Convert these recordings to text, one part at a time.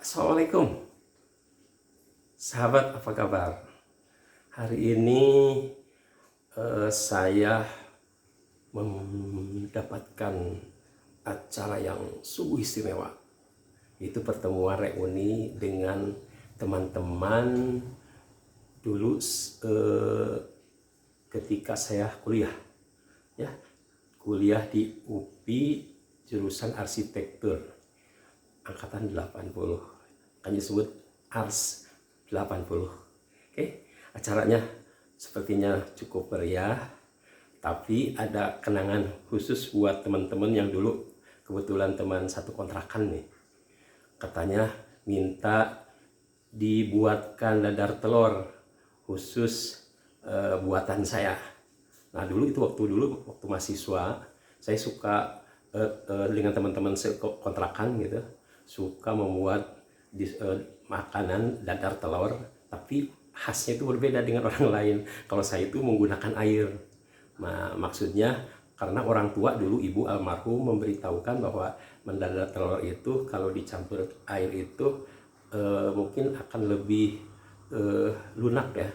Assalamualaikum, sahabat, apa kabar? Hari ini saya mendapatkan acara yang sungguh istimewa. Itu pertemuan reuni dengan teman-teman dulu ketika saya kuliah, ya, kuliah di UPI jurusan arsitektur angkatan 80, kan disebut ARS 80. Oke, acaranya sepertinya cukup meriah, tapi ada kenangan khusus buat teman-teman yang dulu kebetulan teman satu kontrakan nih. Katanya minta dibuatkan dadar telur khusus buatan saya. Nah, waktu mahasiswa, saya suka dengan teman-teman kontrakan gitu, suka membuat makanan dadar telur, tapi khasnya itu berbeda dengan orang lain. Kalau saya itu menggunakan air. Nah, maksudnya karena orang tua dulu, ibu almarhum memberitahukan bahwa mendadar telur itu kalau dicampur air itu mungkin akan lebih lunak ya.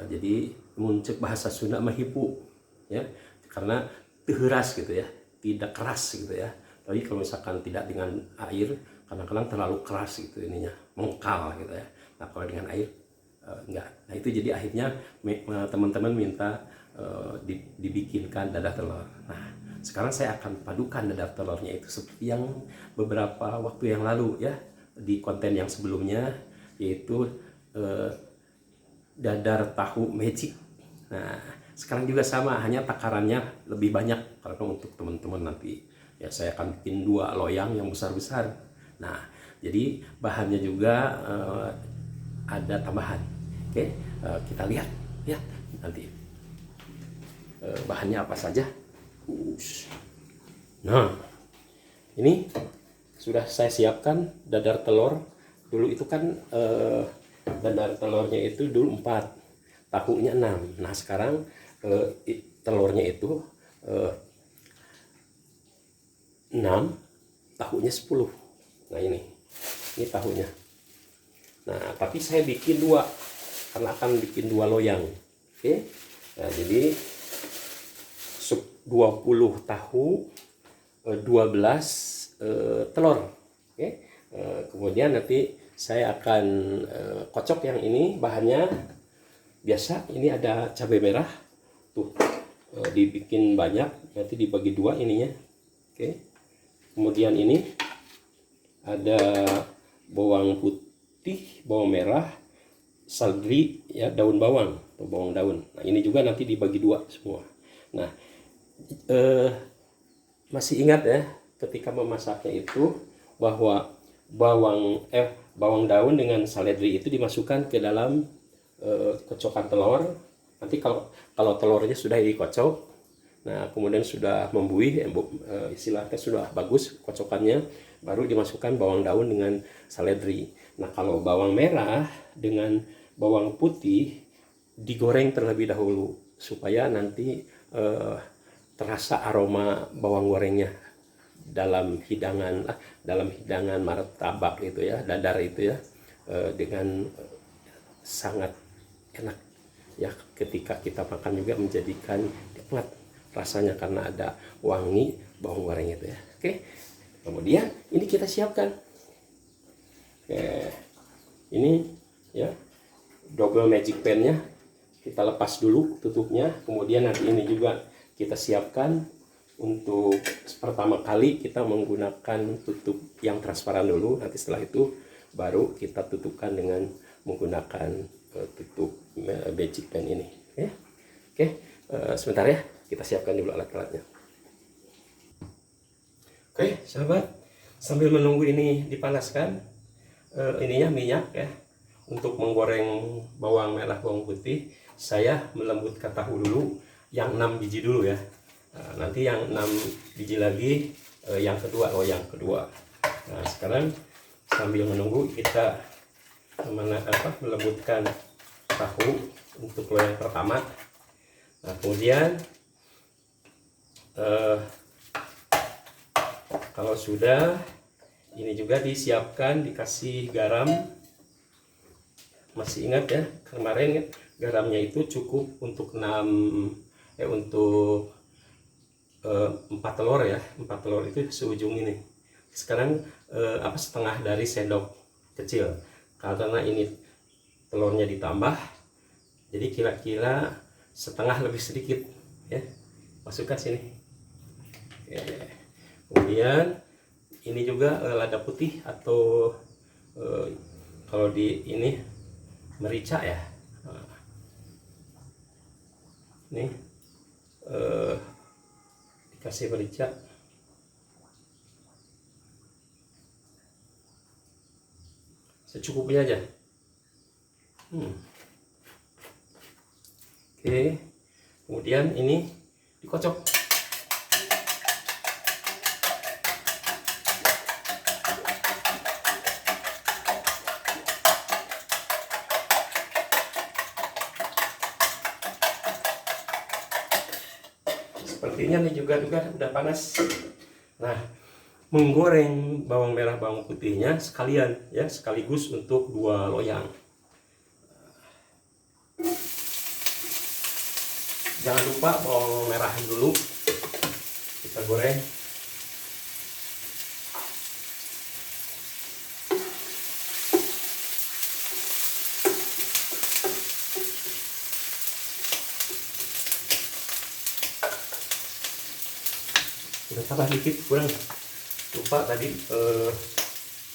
Jadi muncul bahasa Sunda mahipu ya, karena teheras gitu ya, tidak keras gitu ya. Tapi kalau misalkan tidak dengan air, kadang-kadang terlalu keras gitu ininya, mengkal gitu ya. Nah, kalau dengan air enggak. Nah, itu jadi akhirnya teman-teman minta dibikinkan dadar telur. Nah, sekarang saya akan padukan dadar telurnya itu seperti yang beberapa waktu yang lalu ya, di konten yang sebelumnya, yaitu dadar tahu magic. Nah, sekarang juga sama, hanya takarannya lebih banyak karena untuk teman-teman nanti ya saya akan bikin 2 loyang yang besar-besar. Nah, jadi bahannya juga ada tambahan. Oke, kita lihat ya nanti bahannya apa saja. Nah, ini sudah saya siapkan dadar telur. Dulu itu kan dadar telurnya itu dulu 4, tahunya 6. Nah, sekarang telurnya itu 6, tahunya 10. Nah, ini tahunya. Nah, tapi saya bikin 2 karena akan bikin 2 loyang. Oke. Nah, jadi 20 tahu, 12 telur. Oke. Kemudian nanti saya akan kocok yang ini bahannya biasa. Ini ada cabai merah tuh, dibikin banyak, nanti dibagi 2 ininya. Oke. Kemudian ini ada bawang putih, bawang merah, seledri ya, daun bawang atau bawang daun. Nah, ini juga nanti dibagi 2 semua. Nah, masih ingat ya ketika memasaknya itu bahwa bawang daun dengan seledri itu dimasukkan ke dalam kocokan telur. Nanti kalau telurnya sudah dikocok, nah kemudian sudah membuih, istilahnya sudah bagus kocokannya, baru dimasukkan bawang daun dengan seledri. Nah, kalau bawang merah dengan bawang putih digoreng terlebih dahulu supaya nanti terasa aroma bawang gorengnya dalam hidangan martabak itu ya, dadar itu ya, dengan sangat enak ya, ketika kita makan juga menjadikan nikmat rasanya karena ada wangi bawang goreng itu ya. Oke, kemudian ini kita siapkan. Oke, ini ya double magic pen-nya kita lepas dulu tutupnya. Kemudian nanti ini juga kita siapkan. Untuk pertama kali kita menggunakan tutup yang transparan dulu, nanti setelah itu baru kita tutupkan dengan menggunakan tutup magic pen ini. Oke, sebentar ya, kita siapkan dulu alat-alatnya. Oke, sahabat, sambil menunggu ini dipanaskan, ininya minyak ya, untuk menggoreng bawang merah, bawang putih, saya melembutkan tahu dulu yang 6 biji dulu ya. Nanti yang 6 biji lagi yang kedua, loyang kedua. Nah, sekarang sambil menunggu kita melembutkan tahu untuk loyang pertama. Nah, kemudian kalau sudah Ini juga disiapkan, dikasih garam. Masih ingat ya, kemarin garamnya itu cukup untuk 4 telur ya. 4 telur itu seujung ini. Sekarang setengah dari sendok kecil. Karena ini telurnya ditambah, jadi kira-kira setengah lebih sedikit ya. Masukkan sini. Ya. Kemudian ini juga lada putih atau kalau di ini merica ya. Ini dikasih merica. Secukupnya aja. Oke. Kemudian ini dikocok. Sepertinya nih juga udah panas. Nah, menggoreng bawang merah bawang putihnya sekalian ya, sekaligus untuk 2 loyang. Jangan lupa bawang merah dulu kita goreng. Kita tambah dikit, kurang. Lupa tadi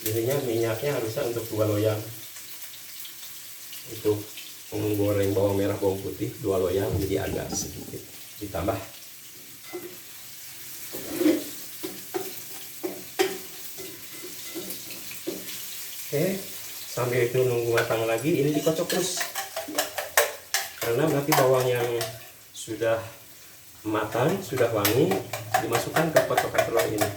ininya minyaknya harusnya untuk 2 loyang. Untuk menggoreng bawang merah bawang putih 2 loyang, jadi agak sedikit ditambah. Oke, sambil itu nunggu matang lagi, ini dikocok terus. Karena nanti bawang yang sudah matang, sudah wangi, dimasukkan ke kocokan telur ini.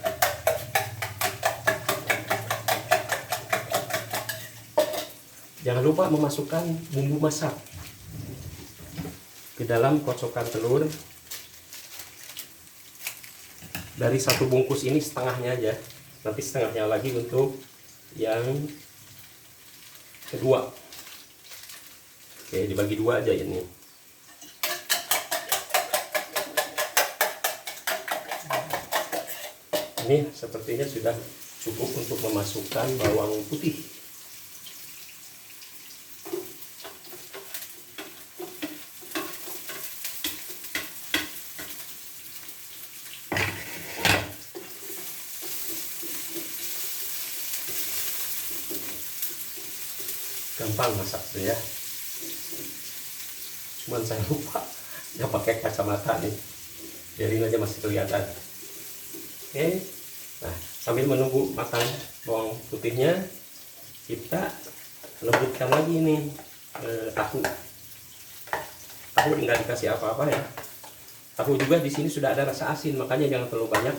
Jangan lupa memasukkan bumbu masak ke dalam kocokan telur. Dari 1 bungkus ini setengahnya aja, nanti setengahnya lagi untuk yang kedua. Oke, dibagi 2 aja ini. Ini sepertinya sudah cukup untuk memasukkan bawang putih. Gampang masak tuh ya. Cuman saya lupa nggak pakai kacamata nih. Biarin aja masih kelihatan. Oke. Nah, sambil menunggu matang bawang putihnya, kita lembutkan lagi nih tahu. Tahu nggak dikasih apa-apa ya. Tahu juga di sini sudah ada rasa asin, makanya jangan terlalu banyak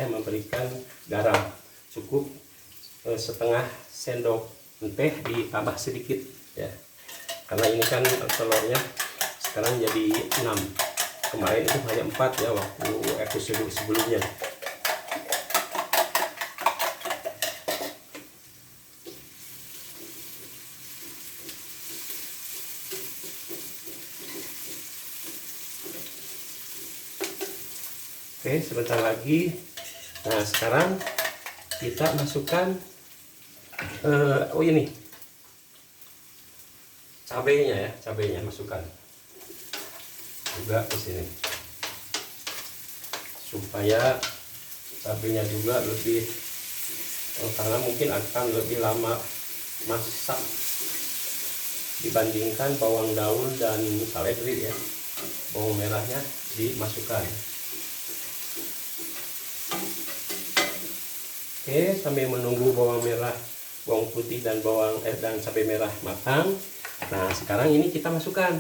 memberikan garam. Cukup setengah sendok teh ditambah sedikit ya. Karena ini kan telurnya sekarang jadi 6. Kemarin itu hanya 4 ya waktu episode sebelumnya. Oke, sebentar lagi. Nah, sekarang kita masukkan ini cabenya ya, cabenya masukkan juga ke sini supaya cabenya juga lebih karena mungkin akan lebih lama masak dibandingkan bawang daun dan seledri ya. Bawang merahnya dimasukkan. Oke, sambil menunggu bawang merah, bawang putih dan dan cabai merah matang. Nah, sekarang ini kita masukkan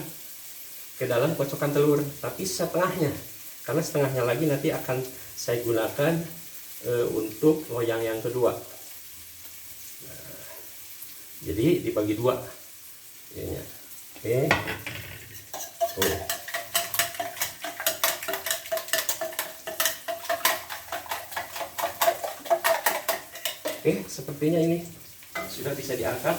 ke dalam kocokan telur, tapi setengahnya. Karena setengahnya lagi nanti akan saya gunakan untuk loyang yang kedua. Nah, jadi dibagi 2. Ya. Oke. Tuh. Oke, sepertinya ini sudah bisa diangkat.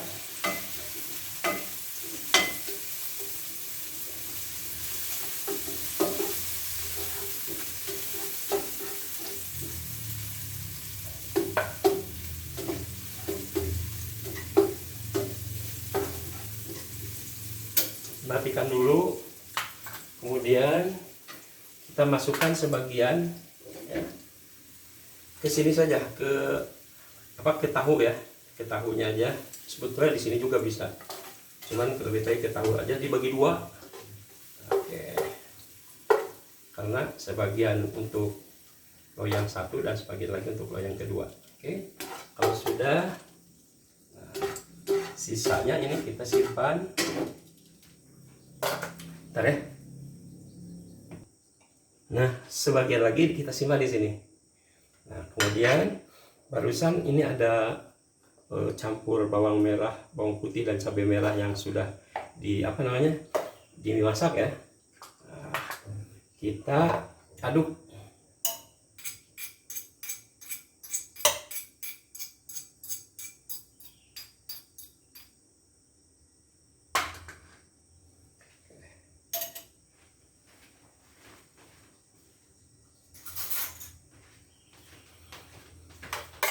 Matikan dulu, kemudian kita masukkan sebagian ya, ke sini saja, ke tahu ya, ke tahunya aja. Sebetulnya di sini juga bisa, cuman lebih baik ke tahu aja, dibagi dua. Oke, karena sebagian untuk loyang satu dan sebagian lagi untuk loyang kedua. Oke, kalau sudah, nah, sisanya ini kita simpan. Bentar ya. Nah, sebagian lagi kita simpan di sini. Nah, kemudian barusan ini ada campur bawang merah, bawang putih dan cabai merah yang sudah dimasak ya. Nah, kita aduk.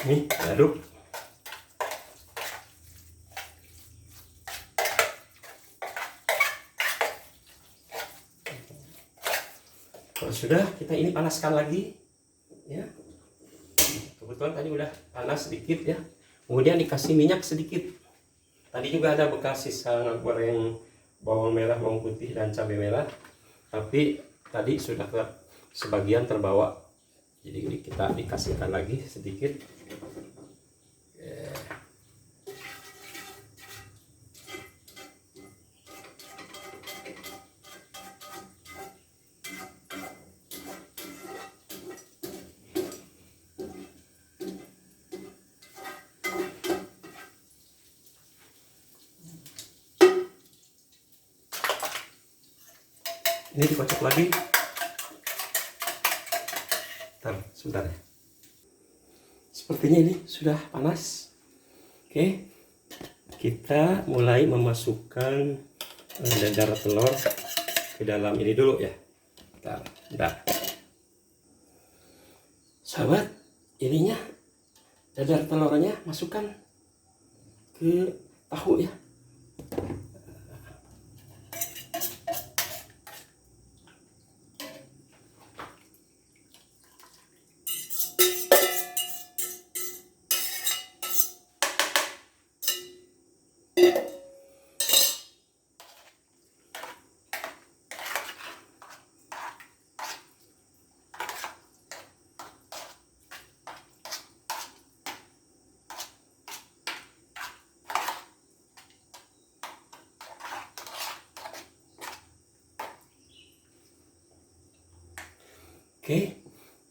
Nih, aduk. Kalau sudah, kita ini panaskan lagi ya. Kebetulan tadi udah panas sedikit ya. Kemudian dikasih minyak sedikit. Tadi juga ada bekas sisa goreng bawang merah, bawang putih dan cabai merah. Tapi tadi sudah sebagian terbawa. Jadi kita dikasihkan lagi sedikit. Ini dikocok lagi. Sebentar ya. Sepertinya ini sudah panas. Oke, kita mulai memasukkan dadar telur ke dalam ini dulu ya. Bentar. Sahabat, ininya dadar telurnya masukkan ke tahu ya. Oke,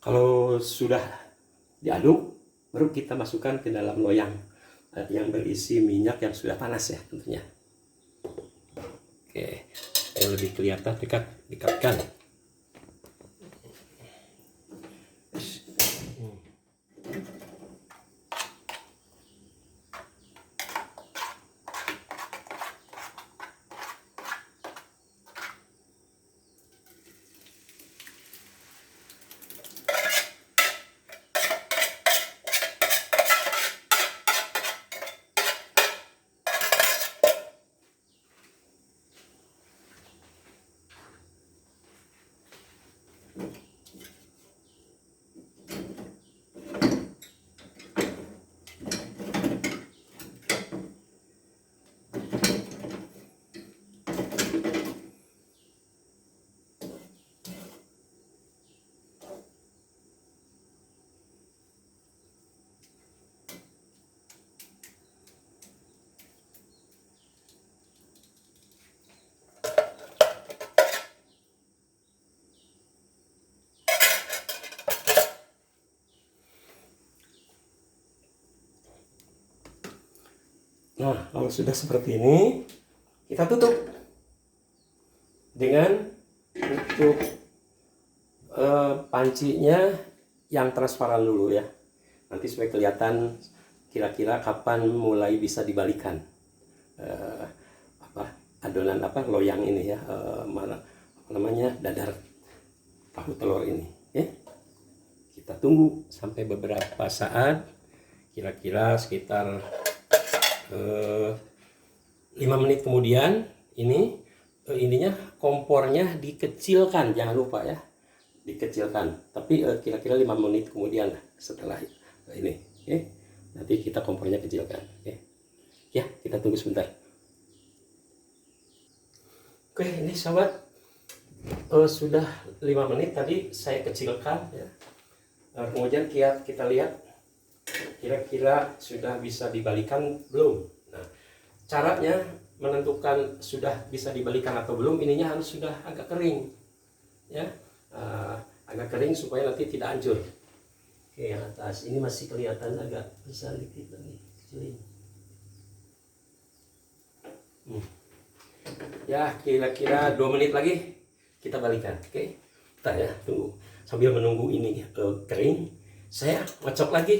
kalau sudah diaduk, baru kita masukkan ke dalam loyang yang berisi minyak yang sudah panas ya tentunya. Oke, yang lebih kelihatan dekatkan. Nah, kalau sudah seperti ini, kita tutup dengan tutup pancinya yang transparan dulu ya. Nanti supaya kelihatan kira-kira kapan mulai bisa dibalikan adonan loyang ini ya, apa namanya, dadar tahu telur ini ya. Kita tunggu sampai beberapa saat, kira-kira sekitar 5 menit kemudian. Ininya kompornya dikecilkan, jangan lupa ya, dikecilkan. Tapi kira-kira 5 menit kemudian setelah ini nanti kita kompornya kecilkan ya. Kita tunggu sebentar. Oke, ini sobat, sudah 5 menit tadi saya kecilkan ya. Kemudian kita lihat kira-kira sudah bisa dibalikan belum. Nah, caranya menentukan sudah bisa dibalikan atau belum, ininya harus sudah agak kering ya, agak kering supaya nanti tidak hancur. Oke, yang atas ini masih kelihatan agak besar dikit lagi, kecilin. Ya, kira-kira 2 menit lagi kita balikan. Oke, kita ya tunggu sambil menunggu ini kering. Saya ngocok lagi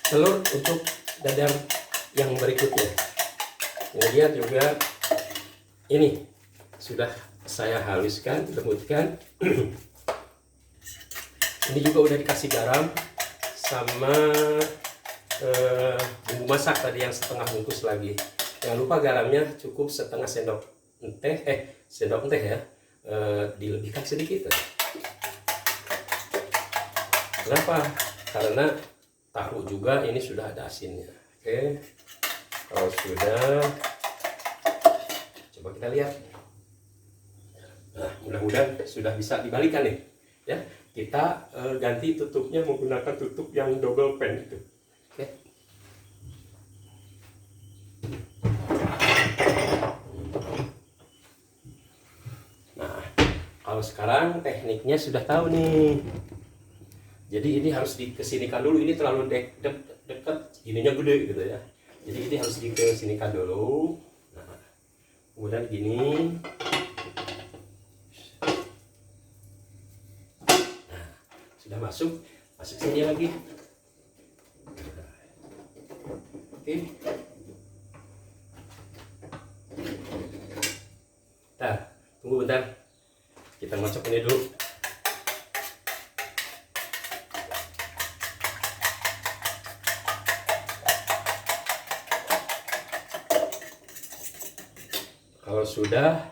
telur untuk dadar yang berikutnya. Kemudian juga ini sudah saya haluskan, lembutkan. Ini juga udah dikasih garam sama bumbu masak tadi yang setengah bungkus lagi. Jangan lupa garamnya cukup setengah sendok teh ya, dilebihkan sedikit. Kenapa? Karena tahu juga ini sudah ada asinnya. Oke, kalau sudah, coba kita lihat. Nah, mudah-mudahan sudah bisa dibalikan nih ya. Kita ganti tutupnya menggunakan tutup yang double pan itu. Oke. Nah, kalau sekarang tekniknya sudah tahu nih. Jadi ini harus dikesinikan dulu. Ini terlalu dekat, ininya gede gitu ya. Jadi ini harus dikesinikan dulu. Nah, kemudian gini. Nah, sudah masuk sini lagi. Oke. Nah, tunggu bentar. Kita ngocok ini dulu. Kalau sudah,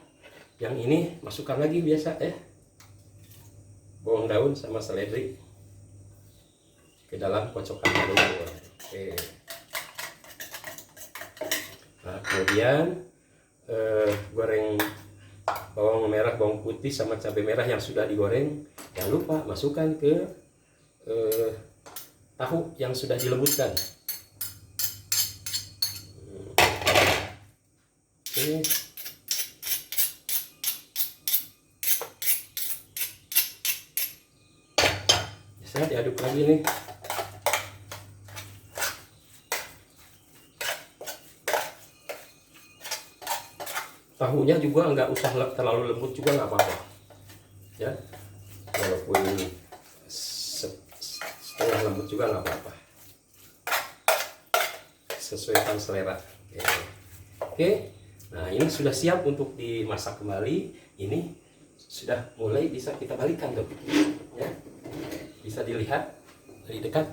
yang ini masukkan lagi biasa ya, bawang daun sama seledri ke dalam kocokan dulu. Oke. Nah, kemudian goreng bawang merah, bawang putih sama cabai merah yang sudah digoreng. Jangan lupa masukkan ke tahu yang sudah dilembutkan. Oke. Bisa diaduk lagi nih. Tahunya juga nggak usah terlalu lembut juga, nggak apa-apa ya, walaupun setengah lembut juga nggak apa-apa, sesuaikan selera. Oke. Nah, ini sudah siap untuk dimasak kembali. Ini sudah mulai bisa kita balikan tuh ya, bisa dilihat dari dekat.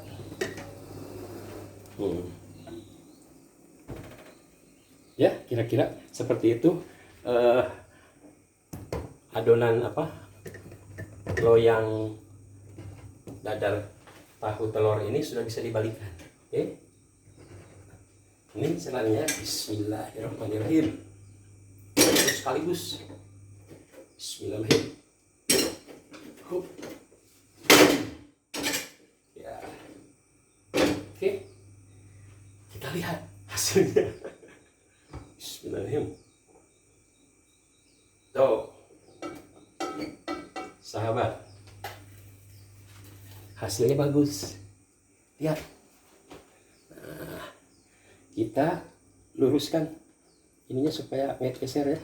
Ya, kira-kira seperti itu. Adonan loyang dadar tahu telur ini sudah bisa dibalikan. Oke, ini caranya. Bismillahirrahmanirrahim. Sekaligus Bismillahirrahmanirrahim. Ya, oke, kita lihat hasilnya. Bismillahirrahmanirrahim. Tuh, sahabat, hasilnya bagus. Lihat. Nah, kita luruskan ininya supaya nggak geser ya.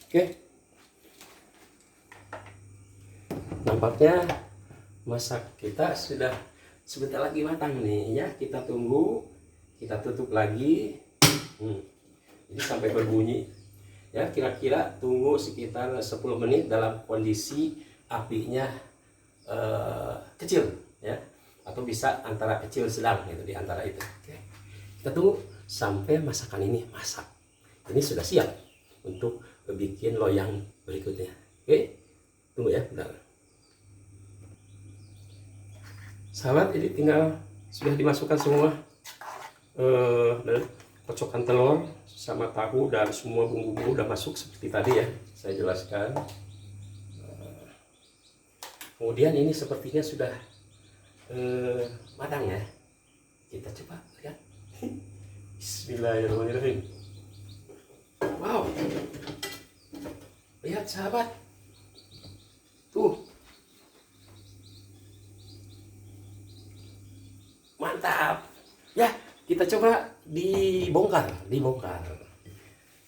Oke. nampaknya masak kita sudah sebentar lagi matang nih ya. Kita tunggu, kita tutup lagi. Ini sampai berbunyi ya, kira-kira tunggu sekitar 10 menit dalam kondisi apinya kecil ya, atau bisa antara kecil sedang gitu, di antara itu. Oke. Kita tunggu sampai masakan ini masak. Ini sudah siap untuk bikin loyang berikutnya. Oke, tunggu ya, bentar. Sahabat, ini tinggal sudah dimasukkan semua kocokan telur sama tahu dan semua bumbu-bumbu udah masuk seperti tadi ya saya jelaskan. Kemudian ini sepertinya sudah matang ya. Kita coba lihat. Bismillahirrahmanirrahim. Wow, lihat sahabat, tuh mantap ya. Kita coba dibongkar.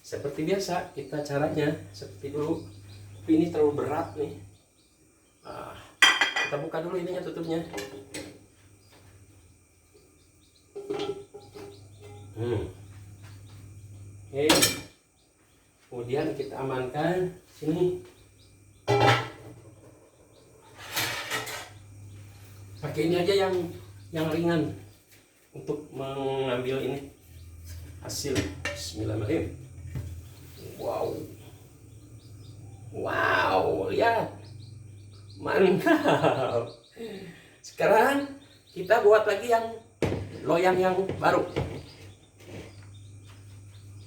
Seperti biasa kita caranya seperti dulu. Tapi ini terlalu berat nih. Kita buka dulu ininya, tutupnya. Oke. Kemudian kita amankan sini. Pakai ini aja yang ringan untuk mengambil ini hasil. Bismillahirrahmanirrahim. Wow, lihat, mantap. Sekarang kita buat lagi yang loyang yang baru.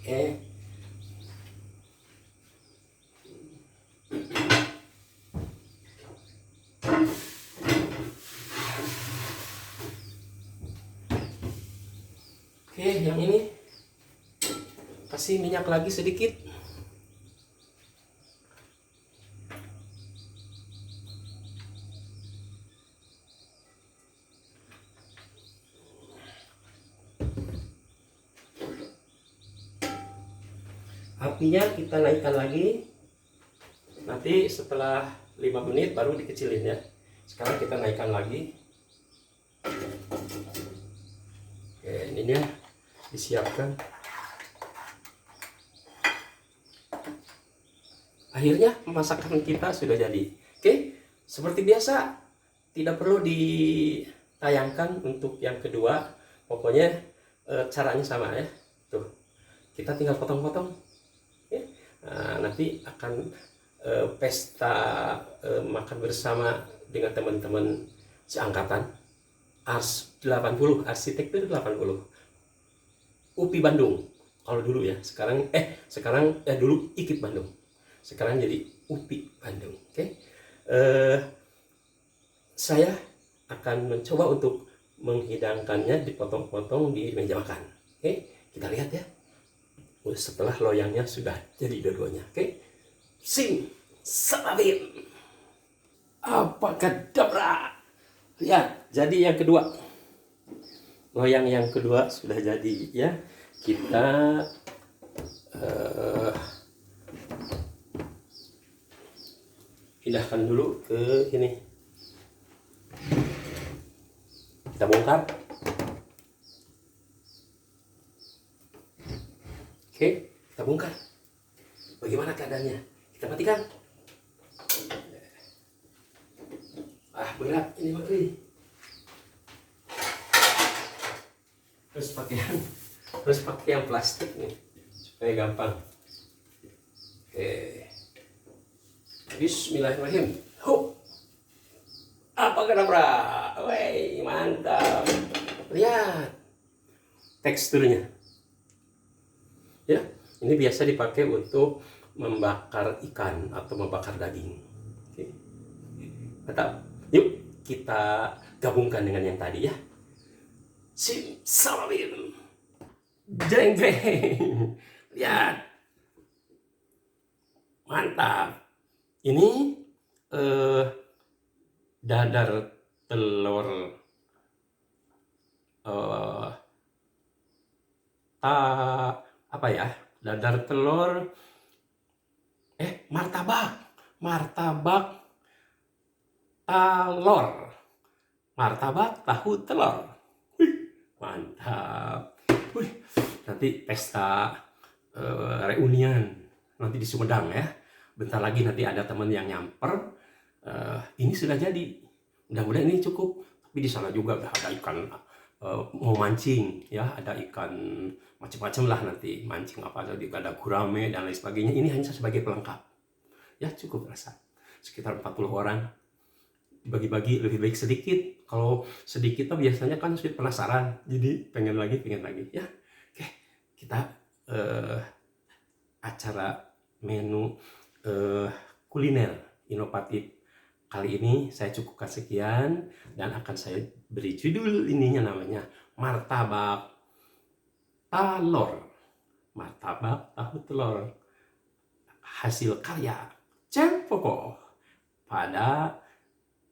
Oke. Oke, yang ini kasih minyak lagi sedikit. Apinya kita naikkan lagi. Nanti setelah 5 menit baru dikecilin ya. Sekarang kita naikkan lagi. Oke, ininya disiapkan. Akhirnya masakan kita sudah jadi. Oke, seperti biasa tidak perlu ditayangkan untuk yang kedua. Pokoknya caranya sama ya. Tuh, kita tinggal potong-potong. Ya. Nah, nanti akan pesta makan bersama dengan teman-teman seangkatan Ars 80, Arsitektur 80, UPI Bandung. Kalau dulu ya, sekarang dulu IKIP Bandung, sekarang jadi UPI Bandung. Oke. Saya akan mencoba untuk menghidangkannya, dipotong-potong di meja makan. Oke, kita lihat ya. Setelah loyangnya sudah jadi dua-duanya. Oke. Sim salabim. Apa kadabra. Ya, jadi yang kedua. Loyang yang kedua sudah jadi ya. Kita pindahkan dulu ke ini. Kita bongkar. Oke, kita bongkar. Bagaimana keadaannya? Kita matikan. Berat ini Pak. Terus pakai yang plastik nih supaya gampang. Oke. Bismillahirrahmanirrahim. Apa kadabra? Wey, mantap. Lihat teksturnya. Ya, ini biasa dipakai untuk membakar ikan atau membakar daging. Oke. Mantap. Yuk kita gabungkan dengan yang tadi ya. Simsalabim. Jeng jeng. Lihat. Mantap. Ini dadar telur apa ya? Dadar telur martabak talor. Martabak tahu telur. Wih, mantap. Wih, nanti pesta reunian nanti di Sumedang ya. Bentar lagi nanti ada teman yang nyamper. Ini sudah jadi. Mudah-mudahan ini cukup. Tapi di sana juga ada ikan mau mancing ya, ada ikan macam-macam lah nanti mancing apa tadi, ada gurame dan lain sebagainya. Ini hanya sebagai pelengkap. Ya cukup rasa. Sekitar 40 orang. Bagi-bagi lebih baik sedikit. Kalau sedikit tuh biasanya kan sudah penasaran, jadi pengen lagi ya. Oke, kita acara menu kuliner inovatif kali ini saya cukupkan sekian, dan akan saya beri judul ininya, namanya martabak talor. Martabak tahu telur, hasil karya Chef Popo pada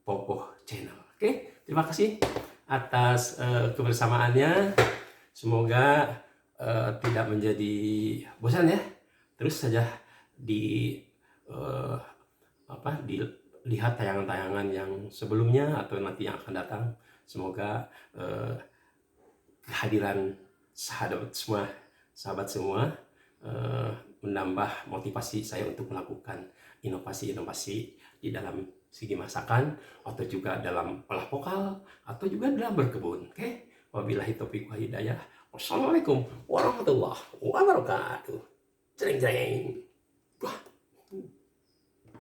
Popo Channel. Oke, terima kasih atas kebersamaannya. Semoga tidak menjadi bosan ya. Terus saja dilihat tayangan-tayangan yang sebelumnya atau nanti yang akan datang. Semoga kehadiran sahabat semua menambah motivasi saya untuk melakukan inovasi-inovasi di dalam segi masakan, atau juga dalam olah vokal, atau juga dalam berkebun. Oke, wabillahi taufiq wal hidayah. Wassalamualaikum warahmatullahi wabarakatuh. Jreng jreng.